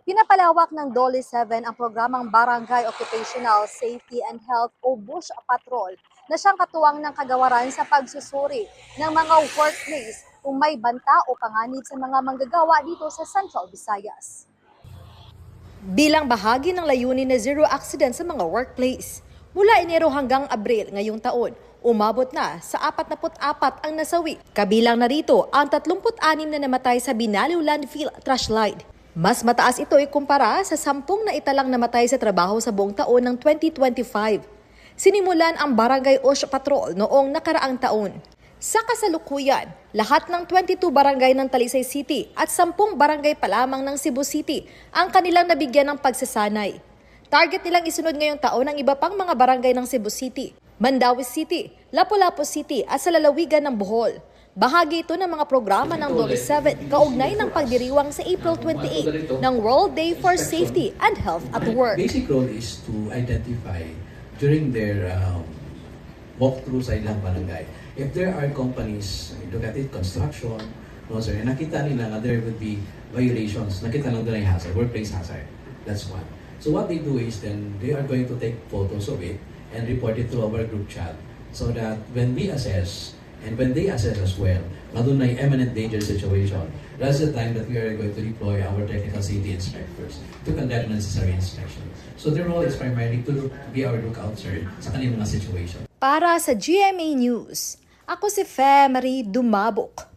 Pinapalawak ng DOLE 7 ang programang Barangay Occupational Safety and Health o Bush Patrol na siyang katuwang ng kagawaran sa pagsusuri ng mga workplace kung may banta o panganib sa mga manggagawa dito sa Central Visayas. Bilang bahagi ng layunin na zero accident sa mga workplace, mula Enero hanggang Abril ngayong taon, umabot na sa 44 ang nasawi. Kabilang na rito ang 36 na namatay sa Binaliw Landfill Trash Line. Mas mataas ito ikumpara sa 10 na italang namatay sa trabaho sa buong taon ng 2025. Sinimulan ang Barangay OSH Patrol noong nakaraang taon. Sa kasalukuyan, lahat ng 22 barangay ng Talisay City at 10 barangay pa lamang ng Cebu City ang kanilang nabigyan ng pagsasanay. Target nilang isunod ngayong taon ang iba pang mga barangay ng Cebu City, Mandaue City, Lapu-Lapu City at sa lalawigan ng Bohol. Bahagi ito ng mga programa ng DOLE 7 kaugnay ng pagdiriwang sa April 28 ng World Day for Safety and Health at Work. Basic role is to identify during their walkthrough sa ilang barangay. If there are companies, look at it, construction, no sir, nakita nila na there would be violations, nakita lang doon ay hazard, workplace hazard. That's one. So what they do is then they are going to take photos of it and report it to our group chat so that when we assess and when they assess as well, na doon ay imminent danger situation, that's the time that we are going to deploy our technical safety inspectors to conduct necessary inspection. So their role is primarily to be our lookout, sir, sa kanilang mga situation. Para sa GMA News, ako si Fe Marie Dumabok.